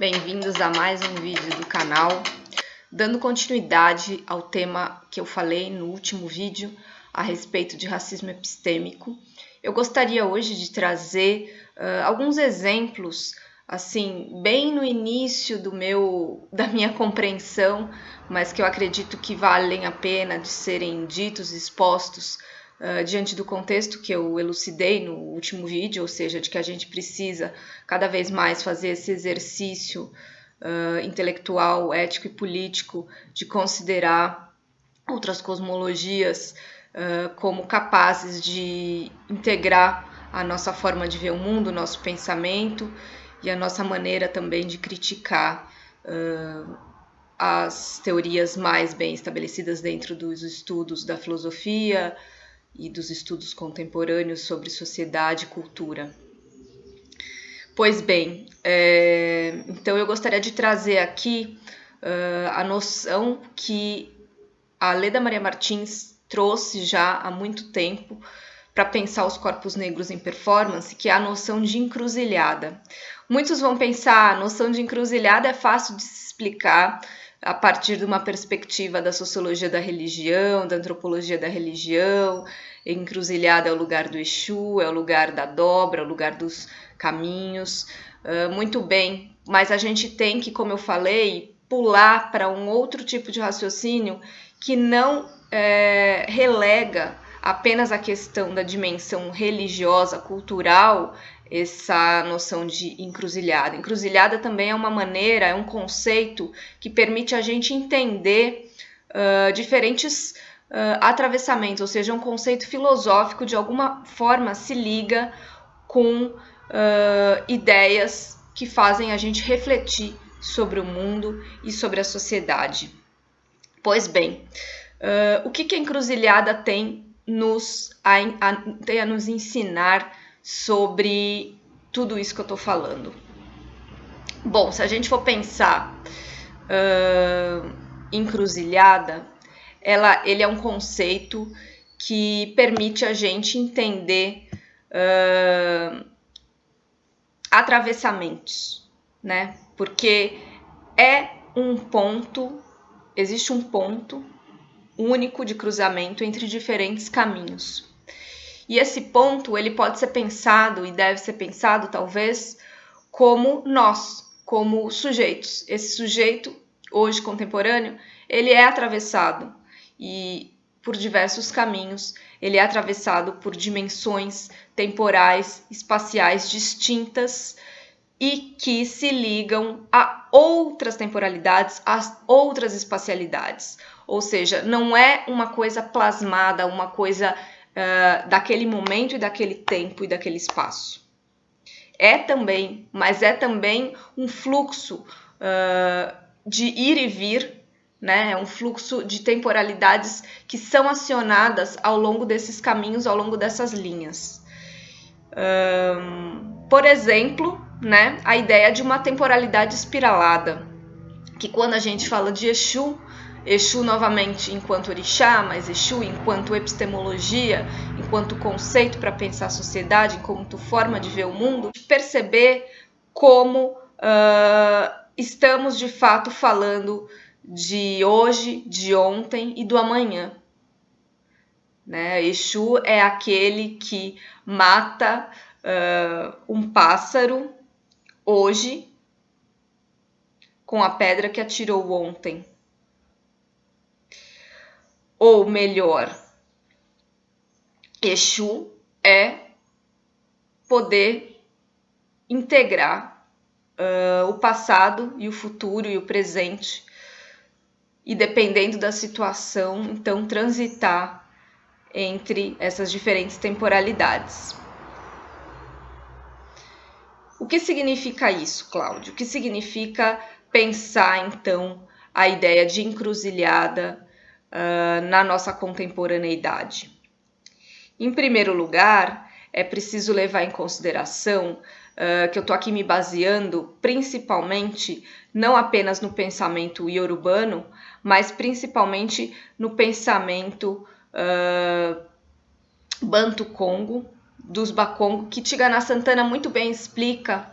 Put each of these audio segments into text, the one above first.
Bem-vindos a mais um vídeo do canal, dando continuidade ao tema que eu falei no último vídeo a respeito de racismo epistêmico. Eu gostaria hoje de trazer alguns exemplos, assim, bem no início da minha compreensão, mas que eu acredito que valem a pena de serem ditos e expostos diante do contexto que eu elucidei no último vídeo, ou seja, de que a gente precisa cada vez mais fazer esse exercício intelectual, ético e político de considerar outras cosmologias como capazes de integrar a nossa forma de ver o mundo, o nosso pensamento e a nossa maneira também de criticar as teorias mais bem estabelecidas dentro dos estudos da filosofia e dos estudos contemporâneos sobre sociedade e cultura. Pois bem, então eu gostaria de trazer aqui a noção que a Leda Maria Martins trouxe já há muito tempo para pensar os corpos negros em performance, que é a noção de encruzilhada. Muitos vão pensar, a noção de encruzilhada é fácil de se explicar a partir de uma perspectiva da sociologia da religião, da antropologia da religião. Encruzilhada é o lugar do Exu, é o lugar da dobra, é o lugar dos caminhos. Muito bem, mas a gente tem que, como eu falei, pular para um outro tipo de raciocínio que não relega apenas a questão da dimensão religiosa, cultural, essa noção de encruzilhada. Encruzilhada também é uma maneira, é um conceito que permite a gente entender diferentes atravessamentos, ou seja, um conceito filosófico de alguma forma se liga com ideias que fazem a gente refletir sobre o mundo e sobre a sociedade. Pois bem, o que a encruzilhada tem a nos ensinar sobre tudo isso que eu estou falando? Bom, se a gente for pensar encruzilhada, ele é um conceito que permite a gente entender atravessamentos, né? Porque existe um ponto único de cruzamento entre diferentes caminhos. E esse ponto, ele pode ser pensado e deve ser pensado, talvez, como nós, como sujeitos. Esse sujeito, hoje contemporâneo, ele é atravessado e por diversos caminhos, ele é atravessado por dimensões temporais, espaciais distintas e que se ligam a outras temporalidades, a outras espacialidades. Ou seja, não é uma coisa plasmada, uma coisa daquele momento e daquele tempo e daquele espaço. Mas é também um fluxo de ir e vir, né? É um fluxo de temporalidades que são acionadas ao longo desses caminhos, ao longo dessas linhas. Por exemplo, né, a ideia de uma temporalidade espiralada, que quando a gente fala de Exu novamente enquanto orixá, mas Exu enquanto epistemologia, enquanto conceito para pensar a sociedade, enquanto forma de ver o mundo, perceber como estamos de fato falando de hoje, de ontem e do amanhã. Né? Exu é aquele que mata um pássaro hoje com a pedra que atirou ontem. Ou melhor, Exu é poder integrar o passado e o futuro e o presente e, dependendo da situação, então transitar entre essas diferentes temporalidades. O que significa isso, Cláudio? O que significa pensar, então, a ideia de encruzilhada na nossa contemporaneidade? Em primeiro lugar, é preciso levar em consideração que eu estou aqui me baseando principalmente, não apenas no pensamento iorubano, mas principalmente no pensamento Banto Congo, dos Bakongo, que Tigana Santana muito bem explica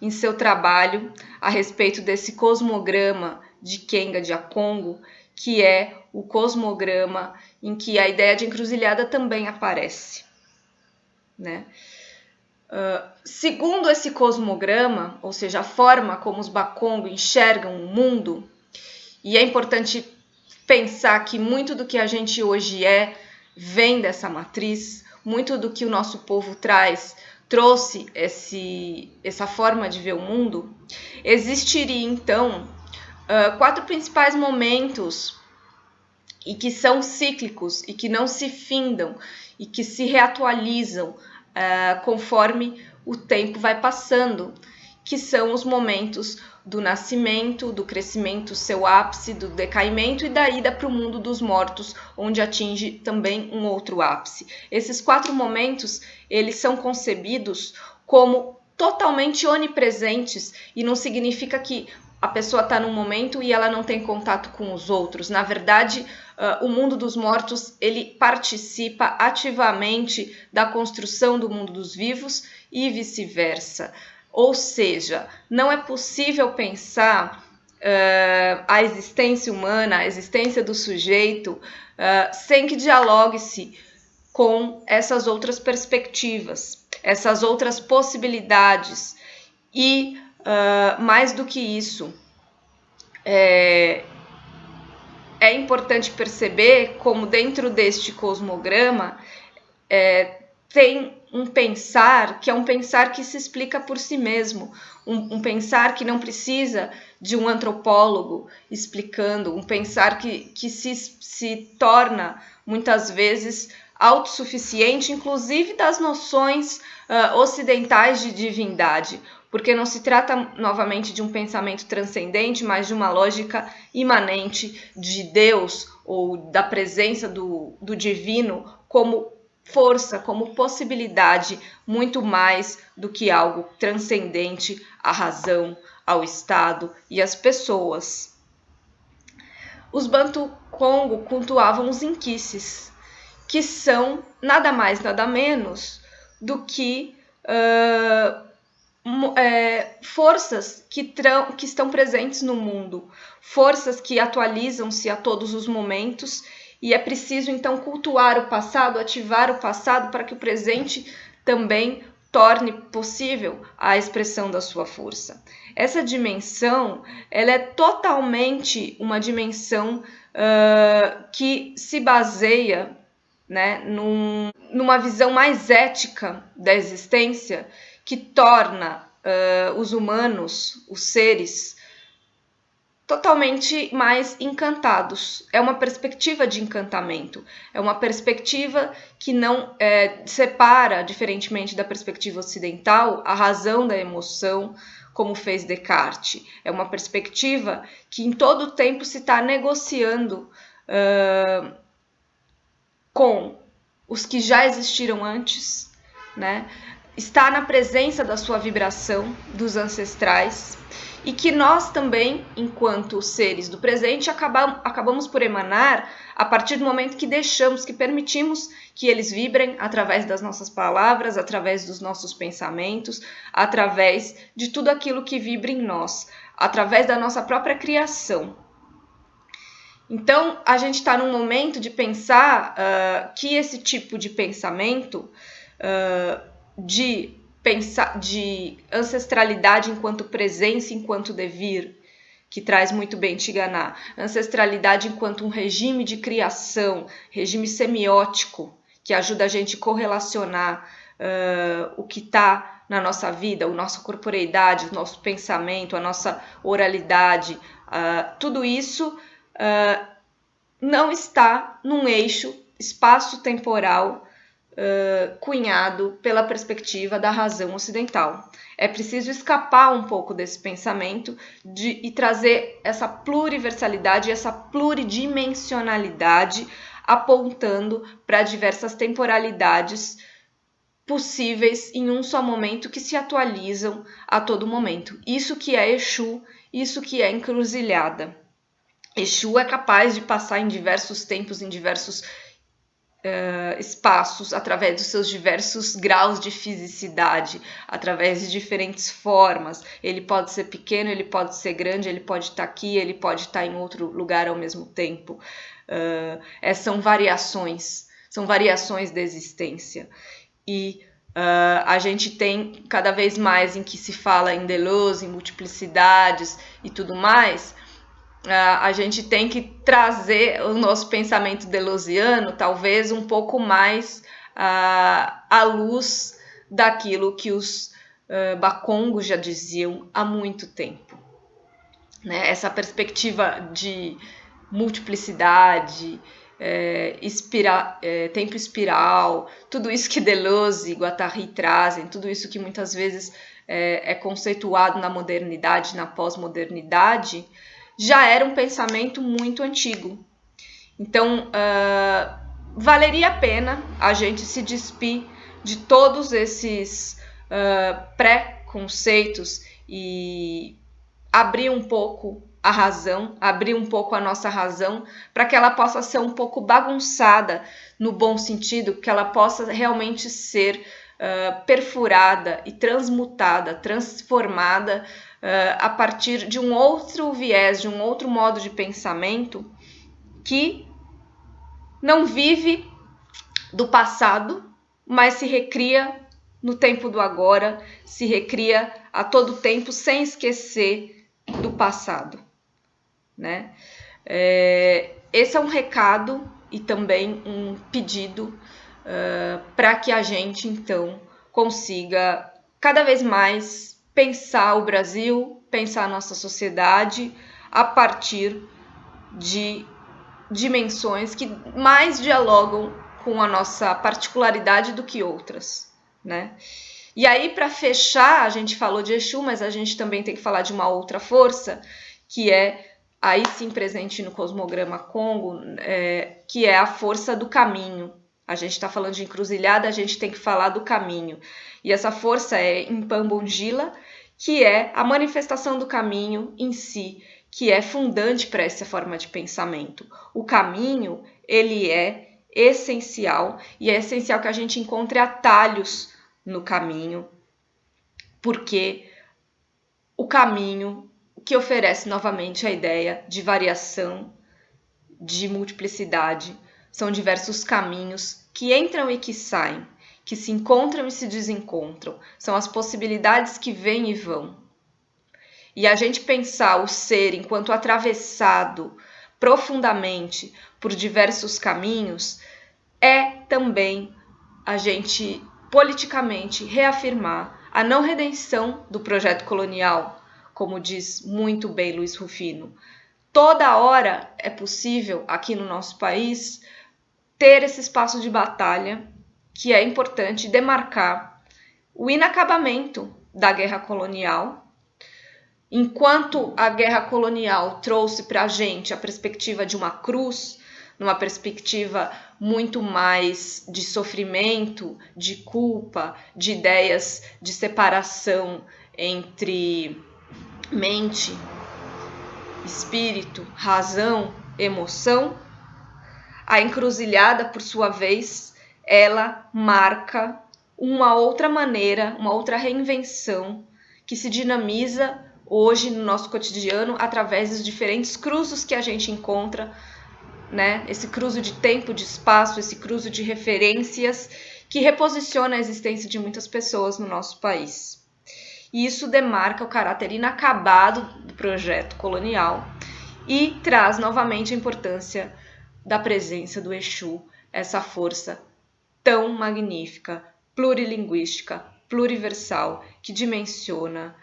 em seu trabalho a respeito desse cosmograma de Kenga de Akongo, que é o cosmograma em que a ideia de encruzilhada também aparece, né? Segundo esse cosmograma, ou seja, a forma como os Bakongo enxergam o mundo, e é importante pensar que muito do que a gente hoje vem dessa matriz, muito do que o nosso povo trouxe essa forma de ver o mundo, existiria então 4 principais momentos e que são cíclicos e que não se findam e que se reatualizam conforme o tempo vai passando, que são os momentos do nascimento, do crescimento, seu ápice, do decaimento e da ida para o mundo dos mortos, onde atinge também um outro ápice. Esses 4 momentos, eles são concebidos como totalmente onipresentes e não significa que a pessoa está num momento e ela não tem contato com os outros. Na verdade, o mundo dos mortos, ele participa ativamente da construção do mundo dos vivos e vice-versa. Ou seja, não é possível pensar a existência humana, a existência do sujeito, sem que dialogue-se com essas outras perspectivas, essas outras possibilidades. E, mais do que isso, é importante perceber como dentro deste cosmograma tem um pensar que é um pensar que se explica por si mesmo, um pensar que não precisa de um antropólogo explicando, um pensar que se torna muitas vezes autossuficiente, inclusive das noções ocidentais de divindade, porque não se trata novamente de um pensamento transcendente, mas de uma lógica imanente de Deus ou da presença do divino como força, como possibilidade, muito mais do que algo transcendente à razão, ao Estado e às pessoas. Os Bantu Congo cultuavam os inquices, que são nada mais, nada menos do que forças que estão presentes no mundo, forças que atualizam-se a todos os momentos, e é preciso então cultuar o passado, ativar o passado para que o presente também torne possível a expressão da sua força. Essa dimensão, ela é totalmente uma dimensão que se baseia, né, numa visão mais ética da existência, que torna os humanos, os seres, totalmente mais encantados. É uma perspectiva de encantamento, é uma perspectiva que não separa, diferentemente da perspectiva ocidental, a razão da emoção, como fez Descartes. É uma perspectiva que em todo o tempo se está negociando com os que já existiram antes, né? Está na presença da sua vibração, dos ancestrais, e que nós também, enquanto seres do presente, acabamos por emanar a partir do momento que deixamos, que permitimos que eles vibrem através das nossas palavras, através dos nossos pensamentos, através de tudo aquilo que vibra em nós, através da nossa própria criação. Então, a gente está num momento de pensar que esse tipo de pensamento, de ancestralidade enquanto presença, enquanto devir, que traz muito bem Tigana, ancestralidade enquanto um regime de criação, regime semiótico, que ajuda a gente a correlacionar o que está na nossa vida, a nossa corporeidade, o nosso pensamento, a nossa oralidade, tudo isso não está num eixo espaço-temporal cunhado pela perspectiva da razão ocidental. É preciso escapar um pouco desse pensamento e trazer essa pluriversalidade, essa pluridimensionalidade, apontando para diversas temporalidades possíveis em um só momento que se atualizam a todo momento. Isso que é Exu, isso que é encruzilhada. Exu é capaz de passar em diversos tempos, em diversos espaços através dos seus diversos graus de fisicidade, através de diferentes formas. Ele pode ser pequeno, ele pode ser grande, ele pode estar aqui, ele pode estar em outro lugar ao mesmo tempo. São variações da existência. E a gente tem cada vez mais em que se fala em Deleuze, em multiplicidades e tudo mais, a gente tem que trazer o nosso pensamento deleuziano talvez um pouco mais à luz daquilo que os Bakongos já diziam há muito tempo, né? Essa perspectiva de multiplicidade, tempo espiral, tudo isso que Deleuze e Guattari trazem, tudo isso que muitas vezes é conceituado na modernidade, na pós-modernidade, já era um pensamento muito antigo. Então, valeria a pena a gente se despir de todos esses pré-conceitos e abrir um pouco a razão, abrir um pouco a nossa razão, para que ela possa ser um pouco bagunçada no bom sentido, que ela possa realmente ser perfurada e transmutada, transformada a partir de um outro viés, de um outro modo de pensamento que não vive do passado, mas se recria no tempo do agora, se recria a todo tempo sem esquecer do passado, né? Esse é um recado e também um pedido para que a gente, então, consiga cada vez mais pensar o Brasil, pensar a nossa sociedade a partir de dimensões que mais dialogam com a nossa particularidade do que outras, né? E aí, para fechar, a gente falou de Exu, mas a gente também tem que falar de uma outra força, que é aí sim presente no cosmograma Congo, que é a força do caminho. A gente está falando de encruzilhada, a gente tem que falar do caminho. E essa força é Mpambongila, que é a manifestação do caminho em si, que é fundante para essa forma de pensamento. O caminho, ele é essencial, e é essencial que a gente encontre atalhos no caminho, porque o caminho que oferece novamente a ideia de variação, de multiplicidade, são diversos caminhos que entram e que saem, que se encontram e se desencontram, são as possibilidades que vêm e vão. E a gente pensar o ser enquanto atravessado profundamente por diversos caminhos é também a gente politicamente reafirmar a não redenção do projeto colonial, como diz muito bem Luiz Rufino. Toda hora é possível, aqui no nosso país, ter esse espaço de batalha, que é importante demarcar o inacabamento da guerra colonial. Enquanto a guerra colonial trouxe para a gente a perspectiva de uma cruz, numa perspectiva muito mais de sofrimento, de culpa, de ideias de separação entre mente, espírito, razão, emoção, a encruzilhada, por sua vez, ela marca uma outra maneira, uma outra reinvenção que se dinamiza hoje no nosso cotidiano através dos diferentes cruzos que a gente encontra, né? Esse cruzo de tempo, de espaço, esse cruzo de referências que reposiciona a existência de muitas pessoas no nosso país. E isso demarca o caráter inacabado do projeto colonial e traz novamente a importância da presença do Exu, essa força tão magnífica, plurilinguística, pluriversal, que dimensiona,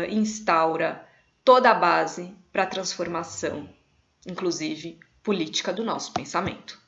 instaura toda a base para a transformação, inclusive política, do nosso pensamento.